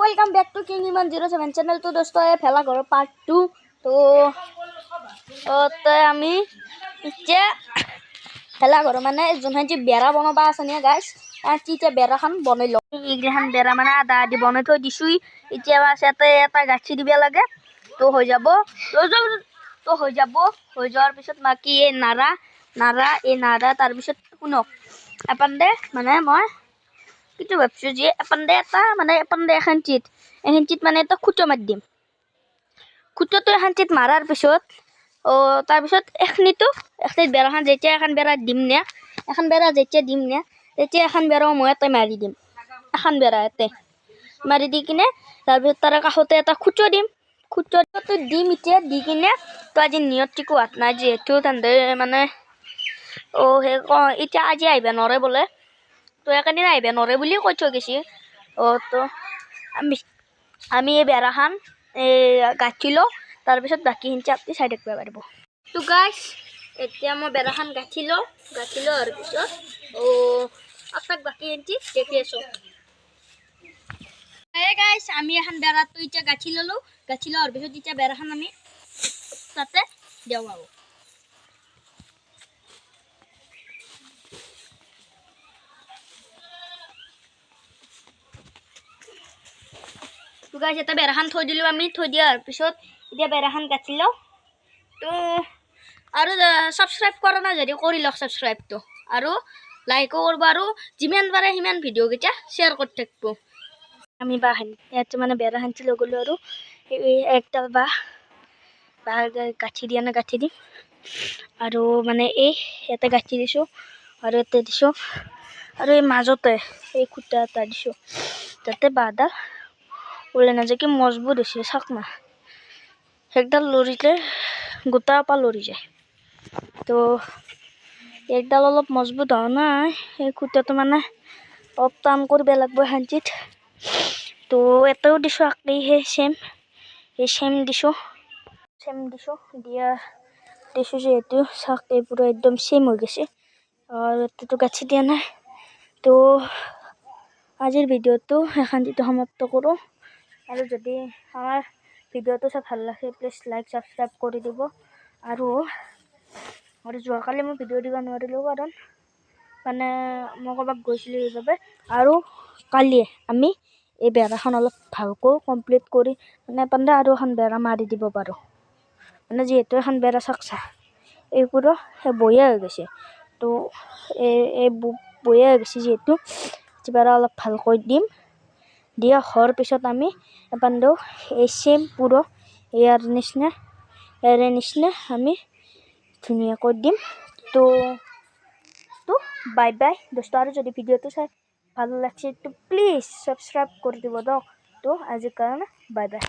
Welcome back to king Iman 07 channel. तो दोस्तों ये फैला करो पार्ट 2। तो आमी इच्छा फैला करो माने जोन जी बेरा बनबा आसनिया गाइस इच्छा बेराखान बनई लो। इगलाखान बेरा माने आधा आधि बनई थई दिसु। इच्छा बासते एटा गाछि दिबे लागे तो हो जाबो तो हो जाबो हो जाओयार पिছত बाकी ए नारा तार पिছত शुनक एपानदे माने मैं कितु भाबछु जे एपानदे एटा माने एपानदे एखानचित माने एटा खुटो मार दिम। खुटोটো एखानचित मारार पिছত तार पिছত एखनितो बेराखान जेতিয়া एखान बेरा दिम ने एखान बेरा जेতিয়া दिम ने तेতিয়া एखान बेराও মই এটাই মারি দিম। एखान बेरा एते मारि দি কিনে तार पिছত तार काखते एटा खुटो दिम। खुटोটো दिम इতিয়া দি কিনে তো আজি নিয়তটিকো হাত নাই যেহেতু তান্দে মানে হে ইতিয়া আজি আইবা নৰে बोले तो एकाने आइबा नरे बुली কৈ থৈ গেছি। तो আমি এই বেৰাখান গাঁঠিলো तार पिছত बाकी हिंचा आपनि साइड देखबा पारबो। तो गाइस এতিয়া মই বেৰাখান গাঁঠিলো আৰ পিছত আপনাক बाकी हिंची দেখি আছো। गाइस আমি এখন বেৰা তো ইটা গাঁঠি ললো আৰ পিছত ইটা বেৰাখান আমি তাতে দেওয়াবো। तो गाइस এটা বেৰাখান থৈ দিলো আমি থৈ দিয়াৰ পিছত এতিয়া বেৰাখান গাঁঠিলো। তো আৰু সাবস্ক্ৰাইব কৰা না যদি কৰি লওক সাবস্ক্ৰাইব তো আৰু লাইকও কৰবা আৰু যিমান পাৰে হিমান ভিডিও কেইটা শেয়াৰ কৰি থাকবো। আমি বাহান ইয়াতে মানে বেৰাখানটি লগলো আৰু একটা বা গাঁঠি দিয়া না গাঁঠি দিম আৰু মানে এই এটা গাঁঠি দিছো আৰু এটা দিছো আৰু এই মাজতে এই খুঁটা এটা দিছো যাতে বাঁহডাল ওলাই না যায় কি মজবুত হয়েছে চাক না একডাল লৰিলে গোটা পা লৰি যায়। তো একডাল অলপ মজবুত হোৱা নাই এই খুঁটাটো মানে অলপ টান কৰিব লাগিব হাঞ্চিত। তো এটাও দিছো আকি সেম দিছো দিয়া দিছো যেহেতু চাক এই পুরো একদম সেম হয়ে গেছে আর এটাতো গাছি দিয়া নাই। তো আজির ভিডিওটো এখানটিতে সমাপ্ত করো আৰু যদি আমাৰ ভিডিওটো চাই ভাল লাগে প্লিজ লাইক সাবস্ক্ৰাইব কৰে দিব। আৰু যোৱাকালি মই ভিডিও দিব নোৱাৰিলোঁ কাৰণ মানে মই ক'ৰবাত গৈছিলোঁ সেইবাবে। আৰু কালি আমি এই বেৰাখন অলপ ভালকৈ কমপ্লিট কৰি মানে পান্দা আৰু এখন বেৰা মাৰি দিব পাৰোঁ। মানে যেহেতু এখন বেৰা চাকচা এইবোৰো বয়া হৈ গৈছে। তো এই বয়া হৈ গৈছে যেহেতু বেৰা অলপ ভালকৈ দিম দিয়া হোৱাৰ পিছত আমি এপান্ডেও এই সেম পুৰো এয়াৰ নিচিনা আমি ধুনীয়াকৈ দিম। তো বাই বাই দোস্ত। আৰু যদি ভিডিওটো চাই ভালো লাগছে তো প্লিজ সাবস্ক্ৰাইব কৰে দিব দাও। তো আজিৰ কাৰণে বাই বাই।